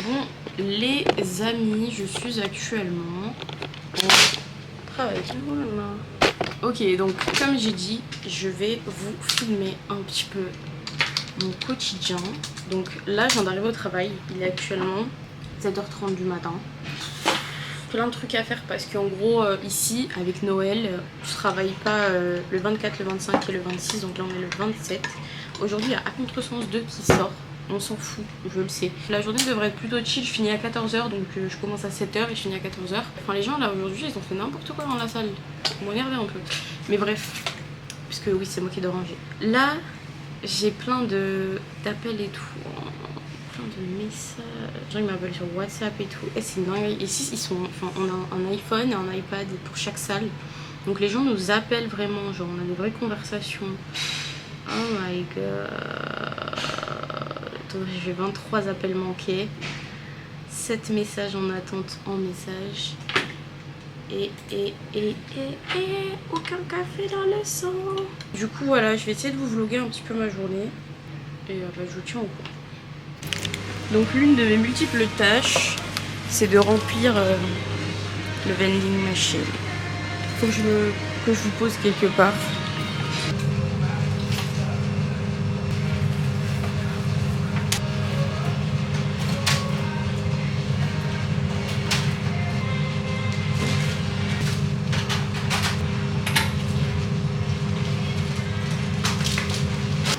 Bon, les amis, je suis actuellement au travail. Ok, donc comme j'ai dit, je vais vous filmer un petit peu mon quotidien. Donc là, je viens d'arriver au travail. Il est actuellement 7h30 du matin. Plein de trucs à faire parce qu'en gros, ici, avec Noël, je travaille pas le 24, le 25 et le 26. Donc là, on est le 27. Aujourd'hui, il y a À Contresens 2 qui sort. On s'en fout, je le sais. La journée devrait être plutôt chill, je finis à 14h, donc je commence à 7h et je finis à 14h. Enfin, les gens là aujourd'hui, ils ont fait n'importe quoi dans la salle. Ils m'ont énervé un peu. Mais bref, puisque oui, c'est moi qui dois ranger. Là, j'ai plein d'appels et tout. Plein de messages. Les gens ils m'appellent sur WhatsApp et tout. Et c'est dingue. Ici, ils sont. Enfin, on a un iPhone et un iPad pour chaque salle. Donc les gens nous appellent vraiment. Genre, on a des vraies conversations. Oh my god. J'ai 23 appels manqués, 7 messages en attente en message et aucun café dans le sang. Du coup voilà, je vais essayer de vous vlogger un petit peu ma journée et bah, je vous tiens au courant. Donc l'une de mes multiples tâches, c'est de remplir le vending machine. Faut que je vous pose quelque part.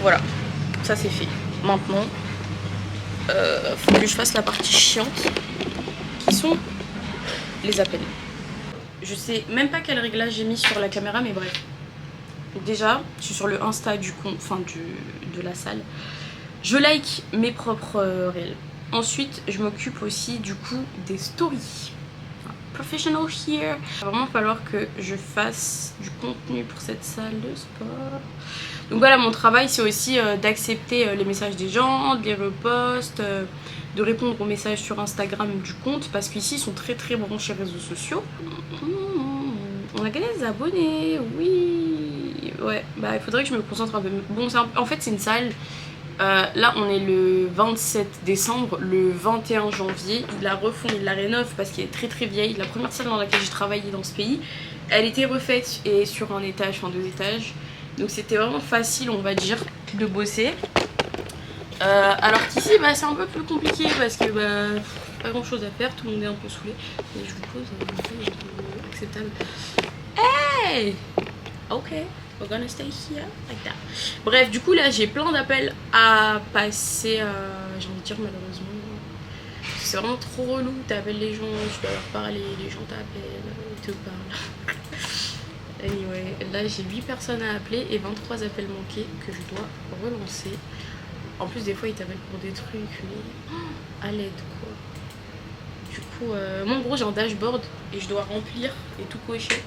Voilà, ça c'est fait. Maintenant, faut que je fasse la partie chiante, qui sont les appels. Je sais même pas quel réglage j'ai mis sur la caméra, mais bref. Déjà, je suis sur le Insta du compte, enfin de la salle. Je like mes propres reels. Ensuite, je m'occupe aussi du coup des stories. Professional here. Il va vraiment falloir que je fasse du contenu pour cette salle de sport. Donc voilà, mon travail c'est aussi d'accepter les messages des gens, de les repost, de répondre aux messages sur Instagram du compte parce qu'ici ils sont très branchés réseaux sociaux. On a gagné des abonnés, oui. Ouais, bah il faudrait que je me concentre un peu. Bon, en fait c'est une salle. Là on est le 27 décembre, le 21 janvier, ils la refont, ils la rénovent parce qu'elle est très vieille. La première salle dans laquelle j'ai travaillé dans ce pays, elle était refaite et sur un étage, enfin 2 étages. Donc c'était vraiment facile on va dire de bosser. Alors qu'ici bah, c'est un peu plus compliqué parce que bah, pas grand chose à faire, tout le monde est un peu saoulé. Et je vous pose un peu acceptable. Hey! Ok. We're gonna stay here like that. Bref, du coup là j'ai plein d'appels à passer, j'ai envie de dire malheureusement. C'est vraiment trop relou, t'appelles les gens, tu dois leur parler, les gens t'appellent, ils te parlent. Anyway, là j'ai 8 personnes à appeler et 23 appels manqués que je dois relancer. En plus des fois ils t'appellent pour des trucs, mais à l'aide quoi. Du coup, moi en gros j'ai un dashboard et je dois remplir et tout cocher.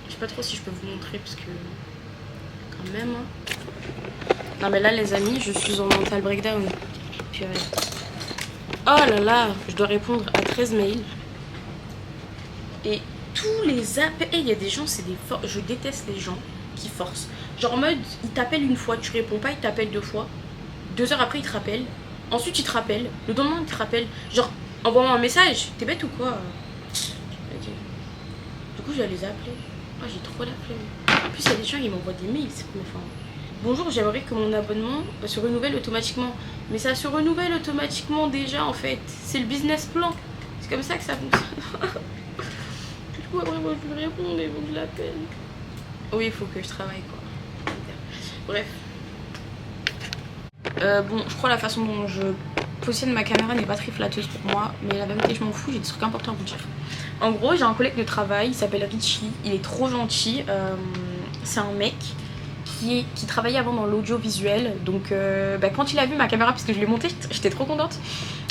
Je sais pas trop si je peux vous montrer parce que quand même non mais là les amis je suis en mental breakdown. Puis, oh là là, je dois répondre à 13 mails et tous les appels. Et il y a des gens, c'est des je déteste les gens qui forcent, genre en mode ils t'appellent une fois, tu réponds pas, ils t'appellent 2 fois, 2 heures après ils te rappellent, ensuite ils te rappellent, le lendemain ils te rappellent, genre envoie-moi un message, t'es bête ou quoi? Ok, du coup je vais les appeler. Oh, j'ai trop la flemme. En plus, il y a des gens qui m'envoient des mails. C'est comme enfin. Bonjour, j'aimerais que mon abonnement se renouvelle automatiquement. Mais ça se renouvelle automatiquement déjà en fait. C'est le business plan. C'est comme ça que ça fonctionne. Du coup, après, moi je lui réponds, mais bon, je l'appelle. Oui, il faut que je travaille quoi. Bref. Bon, je crois la façon dont je positionne ma caméra n'est pas très flatteuse pour moi, mais la vérité je m'en fous, j'ai des trucs importants à vous dire. En gros j'ai un collègue de travail, il s'appelle Richie, il est trop gentil, c'est un mec qui travaillait avant dans l'audiovisuel, donc bah, quand il a vu ma caméra, parce que je l'ai montée, j'étais trop contente,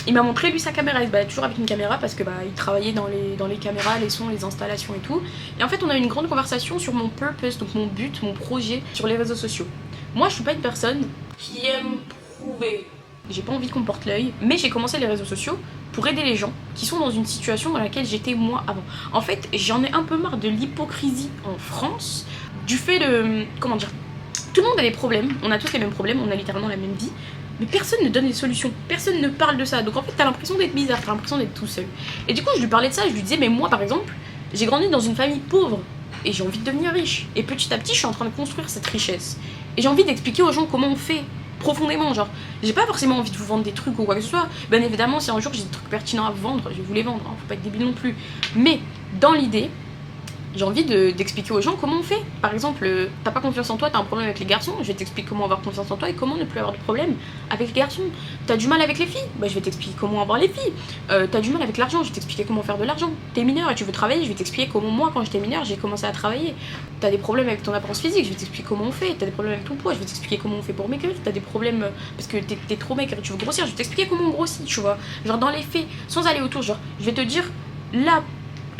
il m'a montré lui sa caméra, il se baladait toujours avec une caméra parce que bah, il travaillait dans les caméras, les sons, les installations et tout, et en fait on a eu une grande conversation sur mon purpose, donc mon but, mon projet sur les réseaux sociaux. Moi je suis pas une personne qui aime prouver. J'ai pas envie qu'on me porte l'œil, mais j'ai commencé les réseaux sociaux pour aider les gens qui sont dans une situation dans laquelle j'étais moi avant. En fait, j'en ai un peu marre de l'hypocrisie en France, du fait de... Comment dire? Tout le monde a des problèmes, on a tous les mêmes problèmes, on a littéralement la même vie. Mais personne ne donne les solutions, personne ne parle de ça. Donc en fait, t'as l'impression d'être bizarre, t'as l'impression d'être tout seul. Et du coup, je lui parlais de ça, je lui disais, mais moi par exemple, j'ai grandi dans une famille pauvre et j'ai envie de devenir riche. Et petit à petit, je suis en train de construire cette richesse. Et j'ai envie d'expliquer aux gens comment on fait profondément, genre, j'ai pas forcément envie de vous vendre des trucs ou quoi que ce soit. Bien évidemment, si un jour j'ai des trucs pertinents à vous vendre, je vais vous les vendre, hein, faut pas être débile non plus. Mais dans l'idée, j'ai envie d'expliquer aux gens comment on fait. Par exemple, t'as pas confiance en toi, t'as un problème avec les garçons, je vais t'expliquer comment avoir confiance en toi et comment ne plus avoir de problème avec les garçons. T'as du mal avec les filles, bah je vais t'expliquer comment avoir les filles. T'as du mal avec l'argent, je vais t'expliquer comment faire de l'argent. T'es mineur et tu veux travailler, je vais t'expliquer comment moi, quand j'étais mineur, j'ai commencé à travailler. T'as des problèmes avec ton apparence physique, je vais t'expliquer comment on fait. T'as des problèmes avec ton poids, je vais t'expliquer comment on fait pour maigrir. T'as des problèmes parce que t'es trop maigre et tu veux grossir, je vais t'expliquer comment on grossit, tu vois. Genre dans les faits, sans aller autour, genre je vais te dire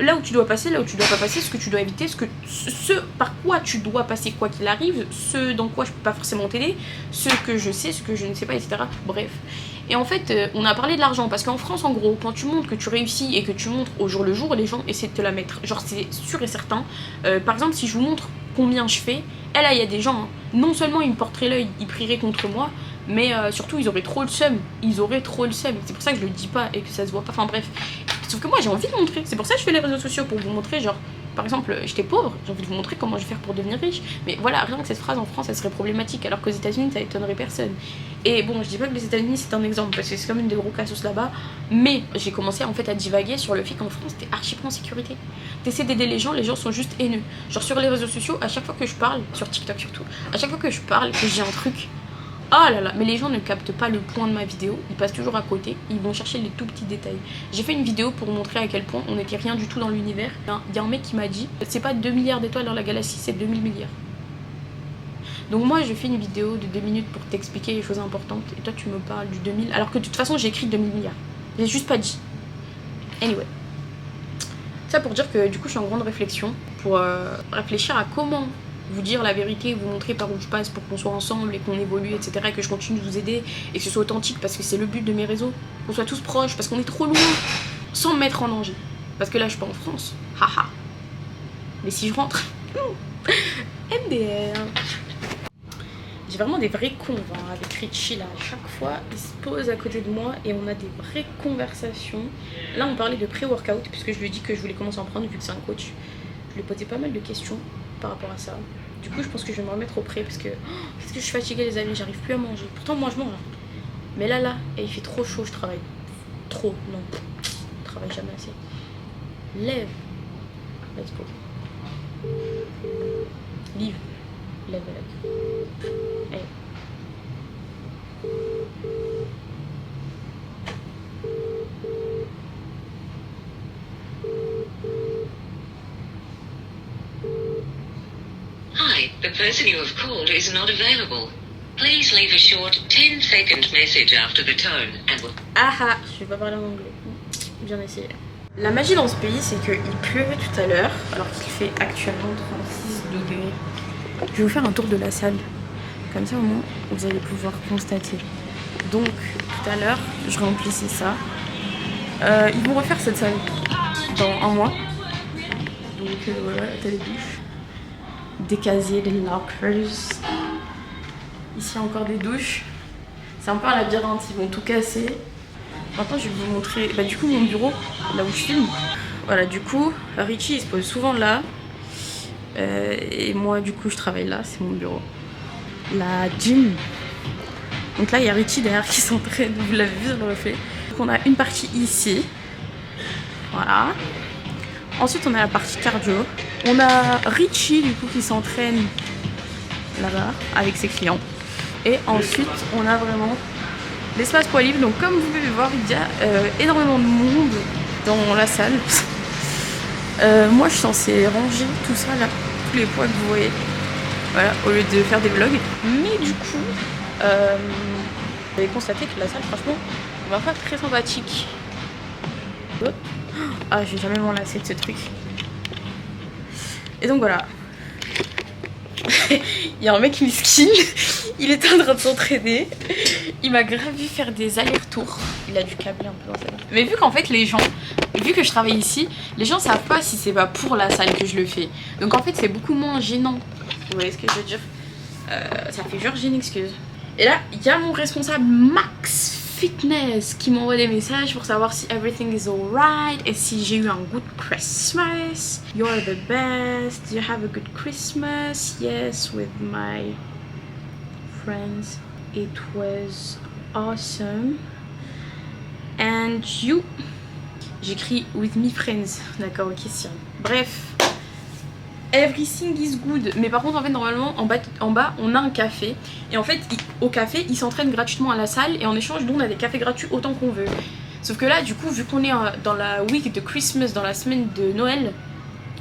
là où tu dois passer, là où tu dois pas passer, ce que tu dois éviter, ce par quoi tu dois passer quoi qu'il arrive, ce dans quoi je peux pas forcément t'aider, ce que je sais, ce que je ne sais pas, etc. Bref. Et en fait, on a parlé de l'argent, parce qu'en France, en gros, quand tu montres que tu réussis et que tu montres au jour le jour, les gens essaient de te la mettre. Genre, c'est sûr et certain. Par exemple, si je vous montre combien je fais, et là, il y a des gens, hein, non seulement ils me porteraient l'œil, ils prieraient contre moi, mais surtout, ils auraient trop le seum. Ils auraient trop le seum. C'est pour ça que je le dis pas et que ça se voit pas. Enfin, bref. Sauf que moi j'ai envie de montrer, c'est pour ça que je fais les réseaux sociaux, pour vous montrer, genre, par exemple, j'étais pauvre, j'ai envie de vous montrer comment je vais faire pour devenir riche. Mais voilà, rien que cette phrase en France, elle serait problématique, alors qu'aux États-Unis, ça étonnerait personne. Et bon, je dis pas que les États-Unis c'est un exemple, parce que c'est quand même des gros cassos là-bas, mais j'ai commencé en fait à divaguer sur le fait qu'en France, t'es archi pas en sécurité. T'essaies d'aider les gens sont juste haineux. Genre sur les réseaux sociaux, à chaque fois que je parle, sur TikTok surtout, à chaque fois que je parle, que j'ai un truc, oh là là, mais les gens ne captent pas le point de ma vidéo, ils passent toujours à côté, ils vont chercher les tout petits détails. J'ai fait une vidéo pour montrer à quel point on n'était rien du tout dans l'univers. Il y a un mec qui m'a dit, c'est pas 2 milliards d'étoiles dans la galaxie, c'est 2000 milliards. Donc moi je fais une vidéo de 2 minutes pour t'expliquer les choses importantes, et toi tu me parles du 2000, alors que de toute façon j'ai écrit 2000 milliards. J'ai juste pas dit. Anyway. Ça pour dire que du coup je suis en grande réflexion, pour réfléchir à comment vous dire la vérité, vous montrer par où je passe pour qu'on soit ensemble et qu'on évolue, etc. Et que je continue de vous aider et que ce soit authentique, parce que c'est le but de mes réseaux. Qu'on soit tous proches, parce qu'on est trop loin, sans me mettre en danger. Parce que là, je suis pas en France. Haha. Mais si je rentre, MDR. J'ai vraiment des vrais cons hein, avec Richie là. À chaque fois, il se pose à côté de moi et on a des vraies conversations. Là, on parlait de pré-workout, puisque je lui ai dit que je voulais commencer à en prendre vu que c'est un coach. Je lui ai posé pas mal de questions par rapport à ça. Du coup je pense que je vais me remettre au pré parce que qu'est-ce que je suis fatiguée les amis, j'arrive plus à manger. Pourtant moi je mange. Mais là et il fait trop chaud, je travaille. Trop, non. Je travaille jamais assez. Lève. Let's go. Live. Lève avec. Hey. The person you have called is not available. Please leave a short 10-second message after the tone and will... Ah, je vais pas parler en anglais. Bien essayé. La magie dans ce pays, c'est qu'il pleuvait tout à l'heure, alors qu'il fait actuellement 36 degrés. Je vais vous faire un tour de la salle. Comme ça, au moins, vous allez pouvoir constater. Donc, tout à l'heure, je remplissais ça. Ils vont refaire cette salle dans un mois. Donc, voilà, t'as les douches. Des casiers, des lockers. Ici encore des douches. C'est un peu un labyrinthe, ils vont tout casser. Maintenant je vais vous montrer du coup mon bureau, là où je filme. Voilà, du coup Richie il se pose souvent là. Et moi du coup je travaille là, c'est mon bureau. La gym. Donc là il y a Richie derrière qui s'entraîne, vous l'avez vu dans le reflet. Donc on a une partie ici. Voilà. Ensuite on a la partie cardio. On a Richie du coup qui s'entraîne là-bas avec ses clients. Et ensuite on a vraiment l'espace poids libre. Donc comme vous pouvez voir il y a énormément de monde dans la salle. Moi je suis censée ranger tout ça là, tous les poids que vous voyez. Voilà, au lieu de faire des vlogs. Mais du coup vous avez constaté que la salle franchement on va faire très sympathique. Ah je vais jamais m'en lasser de ce truc. Et donc voilà. Il y a un mec miskin, il était en train de s'entraîner. Il m'a grave vu faire des allers-retours. Il a dû câbler un peu dans sa vie. Mais vu qu'en fait les gens, vu que je travaille ici, les gens savent pas si c'est pas pour la salle que je le fais. Donc en fait c'est beaucoup moins gênant. Vous voyez ce que je veux dire? Ça fait genre j'ai une excuse. Et là, il y a mon responsable Max Fitness qui m'envoie des messages pour savoir si everything is alright et si j'ai eu un good Christmas. You're the best. Do you have a good Christmas? Yes, with my friends. It was awesome. And you? J'écris with me friends. D'accord, ok, Cyril. Bref. Everything is good. Mais par contre, en fait, normalement, en bas, on a un café. Et en fait, au café, ils s'entraînent gratuitement à la salle. Et en échange, nous, on a des cafés gratuits autant qu'on veut. Sauf que là, du coup, vu qu'on est dans la week de Christmas, dans la semaine de Noël,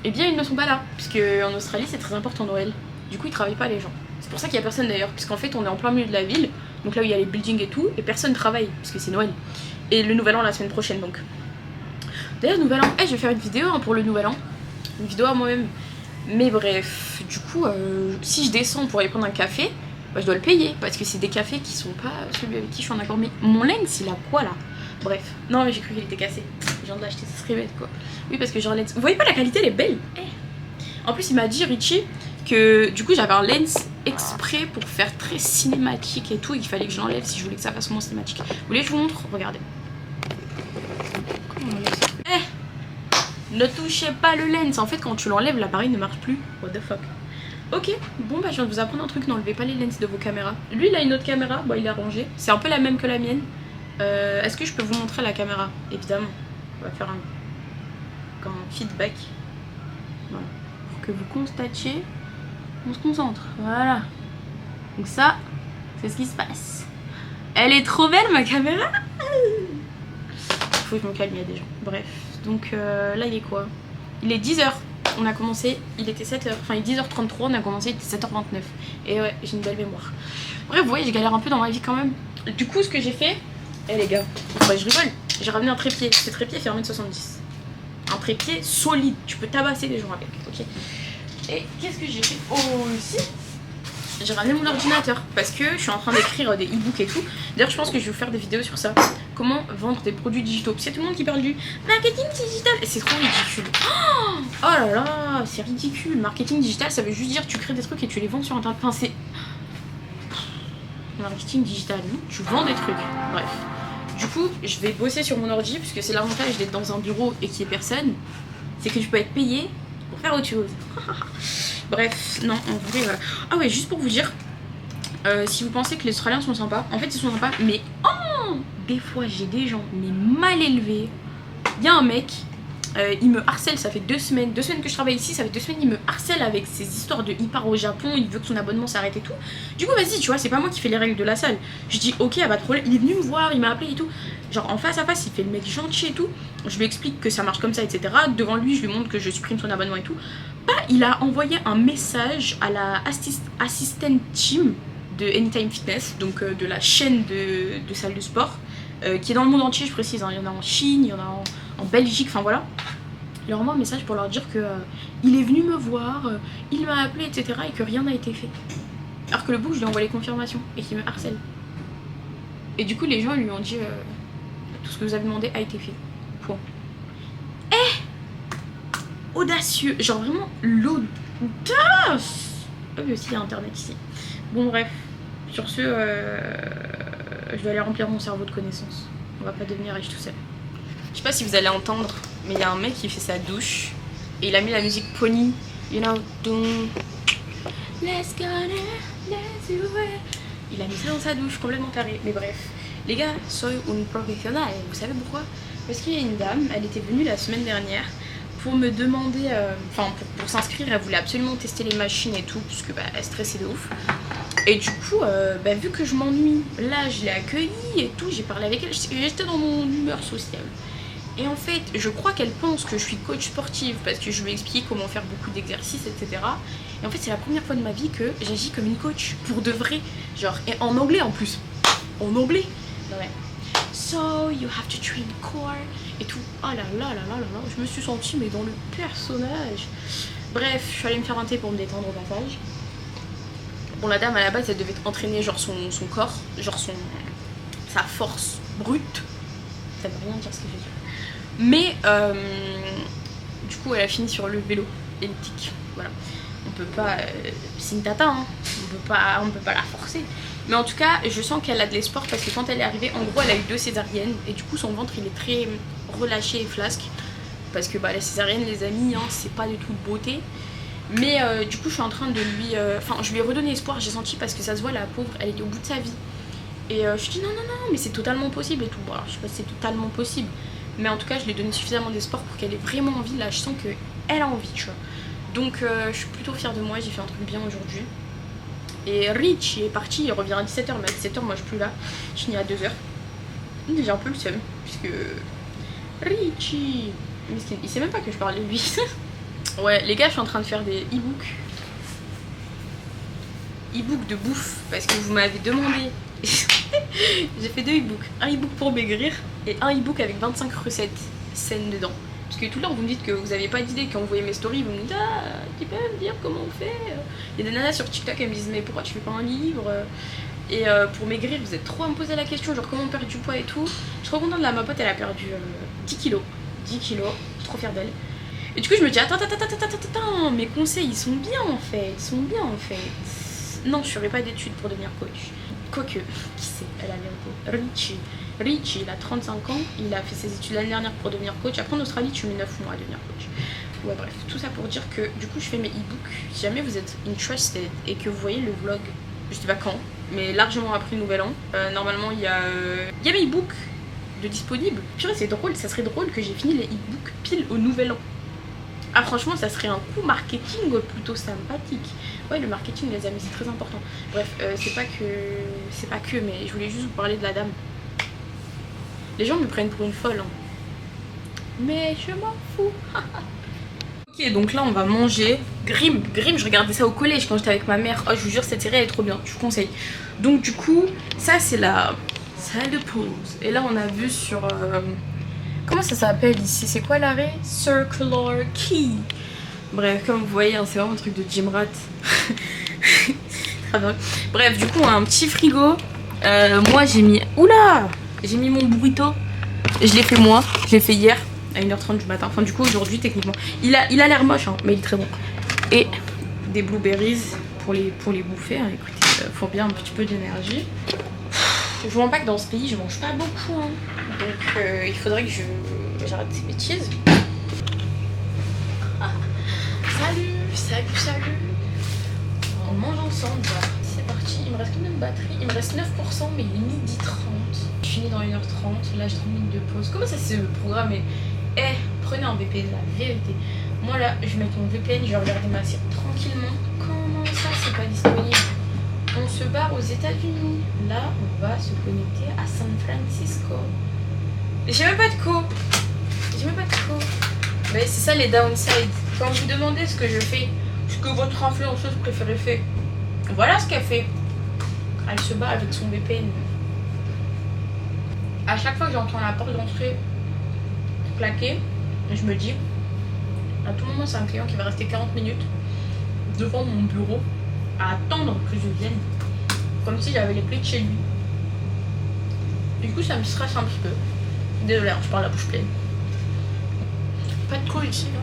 eh bien, ils ne sont pas là. Parce qu'en Australie, c'est très important Noël. Du coup, ils travaillent pas, les gens. C'est pour ça qu'il y a personne d'ailleurs. Puisqu'en fait, on est en plein milieu de la ville. Donc là où il y a les buildings et tout. Et personne travaille. Parce que c'est Noël. Et le nouvel an la semaine prochaine, donc. D'ailleurs, nouvel an. Je vais faire une vidéo pour le nouvel an. Une vidéo à moi-même. Mais bref, du coup, si je descends pour aller prendre un café, bah, je dois le payer. Parce que c'est des cafés qui sont pas celui avec qui je suis en accord. Mais mon lens, il a quoi là? Bref. Non, mais j'ai cru qu'il était cassé. Je viens de l'acheter, ça serait bête quoi. Oui, parce que j'ai un lens. Vous voyez pas, la qualité, elle est belle. En plus, il m'a dit, Richie, que du coup, j'avais un lens exprès pour faire très cinématique et tout. Et qu'il fallait que je l'enlève si je voulais que ça fasse moins cinématique. Vous voulez que je vous montre? Regardez. Comment on enlève ça? Ne touchez pas le lens. En fait, quand tu l'enlèves, l'appareil ne marche plus. What the fuck. Ok, bon bah je viens de vous apprendre un truc. N'enlevez pas les lens de vos caméras. Lui, il a une autre caméra. Bon, il est rangé. C'est un peu la même que la mienne. Est-ce que je peux vous montrer la caméra? Évidemment. On va faire un feedback. Voilà. Pour que vous constatiez. On se concentre. Voilà. Donc ça, c'est ce qui se passe. Elle est trop belle, ma caméra. Faut que je me calme, il y a des gens. Bref. Donc là il est quoi? Il est 10h, on a commencé, il était 7h, enfin il est 10h33, on a commencé, il était 7h29. Et ouais, j'ai une belle mémoire. Bref, vous voyez, je galère un peu dans ma vie quand même. Du coup, ce que j'ai fait, les gars, bah, je rigole, j'ai ramené un trépied. Ce trépied fait 1m70. Un trépied solide, tu peux tabasser les gens avec, ok. Et qu'est-ce que j'ai fait aussi? J'ai ramené mon ordinateur parce que je suis en train d'écrire des e-books et tout. D'ailleurs, je pense que je vais vous faire des vidéos sur ça. Comment vendre des produits digitaux. C'est tout le monde qui parle du marketing digital. Et c'est trop ridicule. Oh là là, c'est ridicule. Marketing digital, ça veut juste dire que tu crées des trucs et tu les vends sur internet. Enfin, c'est... Marketing digital, non? Tu vends des trucs. Bref. Du coup, je vais bosser sur mon ordi puisque c'est l'avantage d'être dans un bureau et qu'il n'y ait personne. C'est que je peux être payée pour faire autre chose. Bref, non, en vrai... Ah ouais, juste pour vous dire, si vous pensez que les Australiens sont sympas, en fait ils sont sympas, mais des fois j'ai des gens mais mal élevés. Il y a un mec, il me harcèle, ça fait 2 semaines que je travaille ici, ça fait 2 semaines, il me harcèle avec ses histoires de il part au Japon, il veut que son abonnement s'arrête et tout. Du coup vas-y, tu vois, c'est pas moi qui fais les règles de la salle. Je dis ok, pas de problème, il est venu me voir, il m'a appelé et tout. Genre en face à face, il fait le mec gentil et tout. Je lui explique que ça marche comme ça, etc. Devant lui, je lui montre que je supprime son abonnement et tout. Il a envoyé un message à la assistant team de Anytime Fitness, donc de la chaîne de salles de sport, qui est dans le monde entier, je précise, hein. Il y en a en Chine, il y en a en Belgique, enfin voilà. Il leur envoie un message pour leur dire que il est venu me voir, il m'a appelé, etc. et que rien n'a été fait. Alors que le book, je lui envoie les confirmations et qu'il me harcèle. Et du coup, les gens lui ont dit tout ce que vous avez demandé a été fait. Point. Audacieux, genre vraiment l'audace. Ah oui, aussi il y a internet ici. Bon bref, sur ce, je vais aller remplir mon cerveau de connaissances. On va pas devenir riche tout seul. Je sais pas si vous allez entendre, mais il y a un mec qui fait sa douche et il a mis la musique Pony, you know, doom. Let's go now, let's do it. Il a mis ça dans sa douche, complètement taré. Mais bref, les gars, soy un professionnel. Vous savez pourquoi? Parce qu'il y a une dame, elle était venue la semaine dernière pour me demander, enfin pour s'inscrire, elle voulait absolument tester les machines et tout, puisque bah, elle stressait de ouf. Et du coup, bah, vu que je m'ennuie, là je l'ai accueillie et tout, j'ai parlé avec elle, j'étais dans mon humeur sociale. Et en fait, je crois qu'elle pense que je suis coach sportive parce que je lui ai expliqué comment faire beaucoup d'exercices, etc. Et en fait, c'est la première fois de ma vie que j'agis comme une coach, pour de vrai. Genre, et en anglais en plus. En anglais. Ouais. So, you have to train core et tout. Oh là là là là là là, je me suis sentie mais dans le personnage. Bref, je suis allée me faire un thé pour me détendre au passage. Bon, la dame à la base, elle devait entraîner genre son corps, genre sa force brute. Ça veut rien dire ce que je veux dire. Mais du coup, elle a fini sur le vélo elliptique. Voilà. On peut pas, c'est une tata, hein. On peut pas la forcer. Mais en tout cas, je sens qu'elle a de l'espoir parce que quand elle est arrivée, en gros, elle a eu 2 césariennes. Et du coup, son ventre, il est très relâché et flasque. Parce que bah, la césarienne, les amis, hein, c'est pas du tout de beauté. Mais du coup, je suis en train de lui... Enfin, je lui ai redonné espoir, j'ai senti, parce que ça se voit, la pauvre, elle est au bout de sa vie. Et je dis non, mais c'est totalement possible et tout. Bon, alors, je sais pas si c'est totalement possible. Mais en tout cas, je lui ai donné suffisamment d'espoir pour qu'elle ait vraiment envie. Là, je sens qu'elle a envie, tu vois. Donc, je suis plutôt fière de moi, j'ai fait un truc bien aujourd'hui. Et Rich est parti, il revient à 17h, mais à 17h, moi je suis plus là. Je finis à 2h. J'ai un peu le seum, puisque Richie, il sait même pas que je parlais de lui. Ouais, les gars, je suis en train de faire des e-books. E-book de bouffe, parce que vous m'avez demandé. J'ai fait 2 e-books. Un e-book pour maigrir et un e-book avec 25 recettes saines dedans. Parce que tout le temps vous me dites que vous n'avez pas d'idée. Quand vous voyez mes stories, vous me dites ah, tu peux me dire comment on fait. Il y a des nanas sur TikTok, elles me disent mais pourquoi tu fais pas un livre. Et pour maigrir, vous êtes trop à me poser la question, genre comment on perd du poids et tout. Je suis trop contente de ma pote, elle a perdu 10 kilos. 10 kilos, je suis trop fière d'elle. Et du coup je me dis attends, mes conseils ils sont bien en fait. Non, je ferai pas d'études pour devenir coach. Quoique, qui sait, elle a vérité. Richie, il a 35 ans, il a fait ses études l'année dernière pour devenir coach. Après en Australie, tu mets 9 mois à devenir coach. Ouais, bref, tout ça pour dire que du coup, je fais mes e-books. Si jamais vous êtes interested et que vous voyez le vlog, je sais pas quand, mais largement après le nouvel an, normalement, il y a mes e-books de disponibles. Purée, c'est drôle, ça serait drôle que j'ai fini les e-books pile au nouvel an. Ah franchement ça serait un coup marketing plutôt sympathique. Ouais, le marketing les amis c'est très important. Bref, c'est pas que mais je voulais juste vous parler de la dame. Les gens me prennent pour une folle hein. Mais je m'en fous. Ok, donc là on va manger Grimm, je regardais ça au collège quand j'étais avec ma mère. Oh je vous jure cette série elle est trop bien, je vous conseille. Donc du coup ça c'est la salle de pause. Et là on a vu sur comment ça s'appelle ici? C'est quoi l'arrêt? Circular Quay. Bref, comme vous voyez, hein, c'est vraiment un truc de gym rat. Bref, du coup, on a un petit frigo. Moi, j'ai mis... Oula! J'ai mis mon burrito. Je l'ai fait moi. Je l'ai fait hier à 1h30 du matin. Enfin, du coup, aujourd'hui, techniquement. Il a l'air moche, hein, mais il est très bon. Et des blueberries pour les bouffer. Hein. Écoutez, faut bien un petit peu d'énergie. Je vous rends pas que dans ce pays, je mange pas beaucoup. Hein. Donc, il faudrait que j'arrête ces bêtises. Ah. Salut. On mange ensemble. C'est parti. Il me reste combien de batterie? Il me reste 9%, mais il est 12h30. Je finis dans 1h30. Là, j'ai 30 minutes de pause. Comment ça, c'est le programme? Prenez un VPN, la vérité. Moi, là, je vais mettre mon VPN, je vais regarder ma série tranquillement. Comment ça, c'est pas disponible? On se barre aux États-Unis. Là, on va se connecter à San Francisco. J'ai même pas de co. Mais c'est ça les downsides. Quand vous demandez ce que je fais, ce que votre influenceuse préférée fait, voilà ce qu'elle fait. Elle se bat avec son VPN. À chaque fois que j'entends la porte d'entrée claquer, je me dis, à tout moment c'est un client qui va rester 40 minutes devant mon bureau à attendre que je vienne, comme si j'avais les clés de chez lui. Du coup ça me stresse un petit peu. Désolée, je parle la bouche pleine. Pas de co ici là.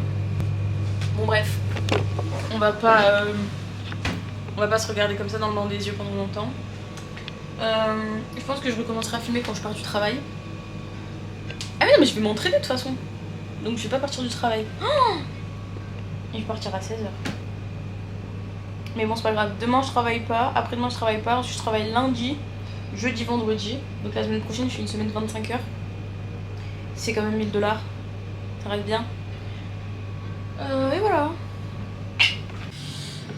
Bon bref, on va pas se regarder comme ça dans le blanc des yeux pendant longtemps. Je pense que je recommencerai à filmer quand je pars du travail. Ah mais non mais je vais m'entraîner de toute façon. Donc je vais pas partir du travail. Oh, et je vais partir à 16h. Mais bon c'est pas grave, demain je travaille pas, après-demain je travaille pas, ensuite je travaille lundi, jeudi, vendredi. Donc la semaine prochaine je fais une semaine de 25 heures. C'est quand même 1000 $. Ça reste bien. Et voilà.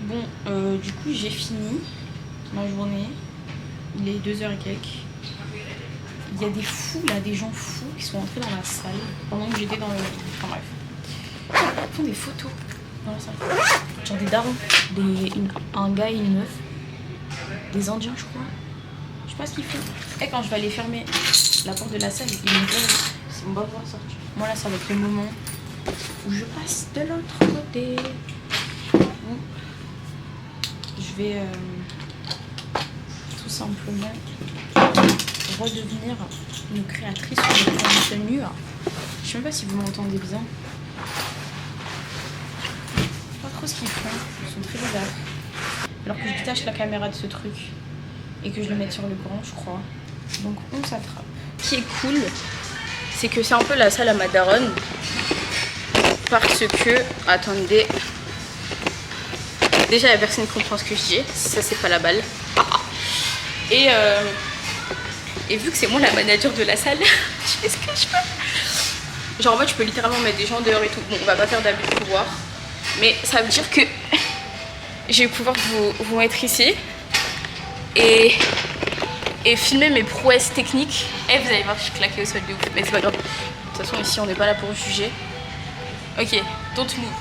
Bon, du coup j'ai fini ma journée. Il est 2h et quelques. Il y a des fous là, des gens fous qui sont entrés dans la salle pendant que j'étais dans le... Enfin bref. Ils font des photos dans la salle. Genre des darons, un gars et une meuf. Des indiens je crois. Je sais pas ce qu'ils font. Et quand je vais aller fermer la porte de la salle, ils me disent on va voir sortir. Moi là ça va être le moment où je passe de l'autre côté. Je vais tout simplement redevenir une créatrice de contenu. Je sais même pas si vous m'entendez bien. Je sais pas trop ce qu'ils font. Ils sont très bizarres. Alors que je détache la caméra de ce truc. et que je le mette sur le grand, je crois. Donc on s'attrape. Ce qui est cool, c'est que c'est un peu la salle à ma daronne. Parce que, attendez, déjà la personne comprend ce que je dis, ça c'est pas la balle. Et vu que c'est moi la manager de la salle, je fais ce que je peux. Genre en mode je peux littéralement mettre des gens dehors et tout. Bon, on va pas faire d'abus de pouvoir, mais ça veut dire que je vais pouvoir vous mettre ici et filmer mes prouesses techniques. Et vous allez voir, je suis claquée au sol de ouf, mais c'est pas grave. De toute façon ici on n'est pas là pour juger. Ok, don't move.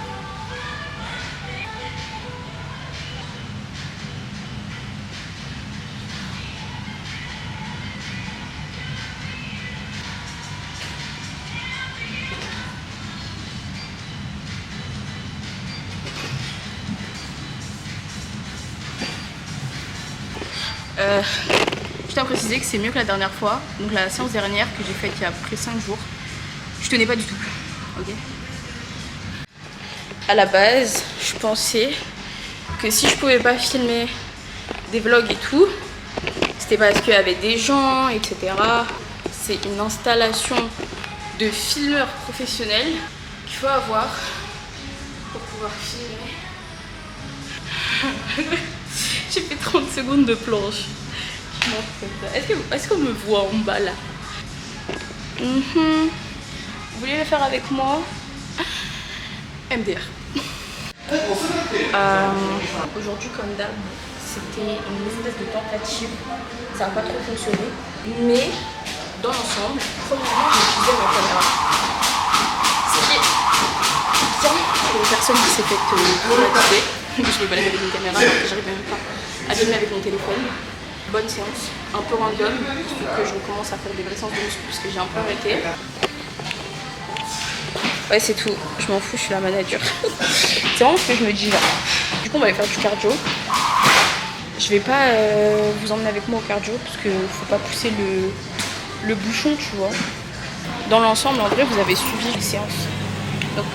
Je tiens à préciser que c'est mieux que la dernière fois. Donc la séance dernière que j'ai faite il y a à peu près 5 jours, je tenais pas du tout. Ok. À la base, je pensais que si je pouvais pas filmer des vlogs et tout, c'était parce qu'il y avait des gens, etc. C'est une installation de filmeur professionnel qu'il faut avoir pour pouvoir filmer. J'ai fait 30 secondes de planche. Est-ce qu'on me voit en bas là? Vous voulez le faire avec moi? MDR. Aujourd'hui, comme d'hab, c'était une espèce de tentative. Ça n'a pas trop fonctionné. Mais dans l'ensemble, premièrement, j'ai utilisé ma caméra. Ce qui est bien pour une personne qui s'est fait traumatiser. Je me balade avec une caméra alors que j'arrive même pas à filmer avec mon téléphone. Bonne séance, un peu random, il faut que je recommence à faire des vraies séances de muscu parce que j'ai un peu arrêté. Ouais, c'est tout, je m'en fous, je suis la manager. C'est vraiment ce que je me dis là. Du coup, on va aller faire du cardio. Je vais pas vous emmener avec moi au cardio parce qu'il faut pas pousser le bouchon, tu vois. Dans l'ensemble, en vrai, vous avez suivi les séances. Donc,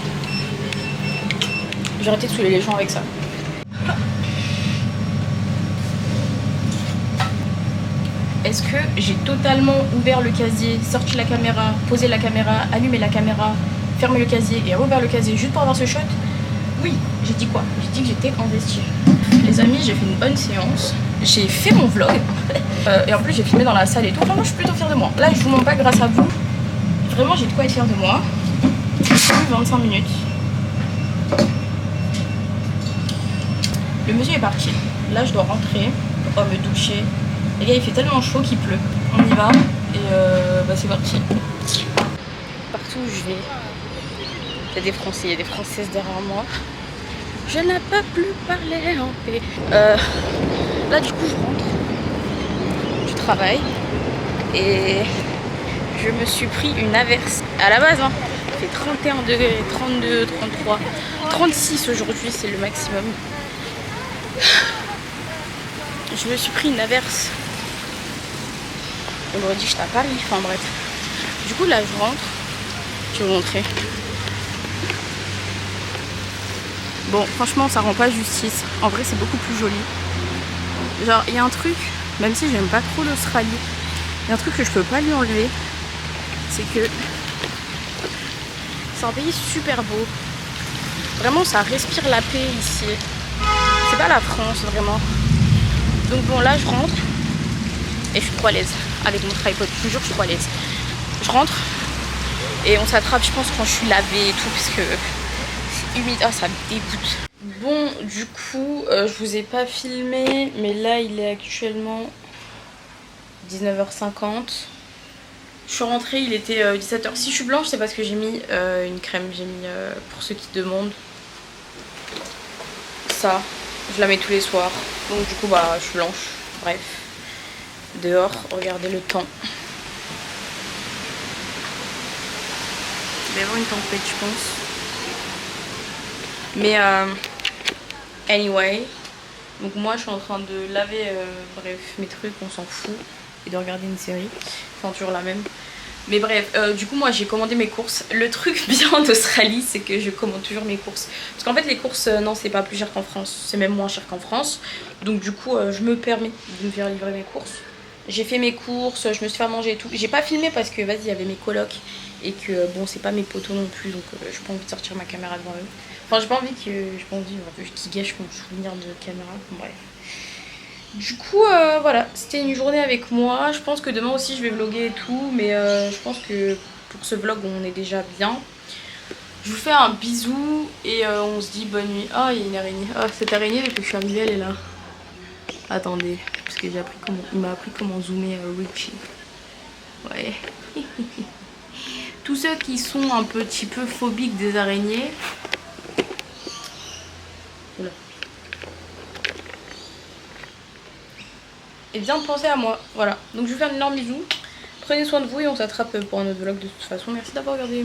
j'ai arrêté de saouler les gens avec ça. Est-ce que j'ai totalement ouvert le casier, sorti la caméra, posé la caméra, allumé la caméra, fermé le casier et rouvert le casier juste pour avoir ce shot? Oui, j'ai dit quoi? J'ai dit que j'étais investie. Les amis, j'ai fait une bonne séance. J'ai fait mon vlog. Et en plus, j'ai filmé dans la salle et tout. Vraiment, je suis plutôt fière de moi. Là, je vous mens pas grâce à vous. Vraiment, j'ai de quoi être fière de moi. 25 minutes. Le monsieur est parti. Là, je dois rentrer. Me doucher. Les gars, il fait tellement chaud qu'il pleut. On y va et c'est parti. Partout où je vais, il y a des Français, il y a des Françaises derrière moi. Je n'ai pas plus parler en paix. Là, du coup, je rentre du travail et je me suis pris une averse. À la base, hein, il fait 31 degrés, 32, 33, 36 aujourd'hui, c'est le maximum. Je me suis pris une averse. On m'aurait dit j'étais à Paris, enfin bref. Du coup là je rentre. Je vais vous montrer. Bon franchement ça rend pas justice. En vrai c'est beaucoup plus joli. Genre il y a un truc, même si j'aime pas trop l'Australie, il y a un truc que je peux pas lui enlever. C'est que c'est un pays super beau. Vraiment ça respire la paix ici. C'est pas la France vraiment. Donc bon là je rentre et je suis trop à l'aise avec mon tripod, je vous jure je suis trop à l'aise. Je rentre et on s'attrape je pense quand je suis lavée et tout parce que c'est humide, ah ça me dégoûte. Bon du coup je vous ai pas filmé mais là il est actuellement 19h50. Je suis rentrée, il était 17h. Si je suis blanche c'est parce que j'ai mis une crème, j'ai mis pour ceux qui demandent ça. Je la mets tous les soirs. Donc du coup bah je suis blanche. Bref. Dehors, regardez le temps. Il va y avoir une tempête je pense. Mais anyway. Donc moi je suis en train de laver bref mes trucs, on s'en fout. Et de regarder une série. Enfin toujours la même. Mais bref, du coup moi j'ai commandé mes courses. Le truc bien en Australie c'est que je commande toujours mes courses. Parce qu'en fait les courses, non c'est pas plus cher qu'en France, c'est même moins cher qu'en France. Donc du coup je me permets de me faire livrer mes courses. J'ai fait mes courses, je me suis fait à manger et tout. J'ai pas filmé parce que vas-y il y avait mes colocs. Et que bon c'est pas mes potos non plus, donc j'ai pas envie de sortir ma caméra devant eux. Enfin j'ai pas envie qu'ils gâchent mon souvenir de caméra, bref. Du coup voilà, c'était une journée avec moi. Je pense que demain aussi je vais vlogger et tout, mais je pense que pour ce vlog on est déjà bien. Je vous fais un bisou et on se dit bonne nuit. Ah il y a une araignée, ah cette araignée depuis que je suis arrivée elle est là. Attendez, parce que il m'a appris comment zoomer Richie. Ouais. Tous ceux qui sont un petit peu phobiques des araignées. Oula. Et bien pensez à moi. Voilà. Donc je vous fais un énorme bisou. Prenez soin de vous et on s'attrape pour un autre vlog de toute façon. Merci d'avoir regardé.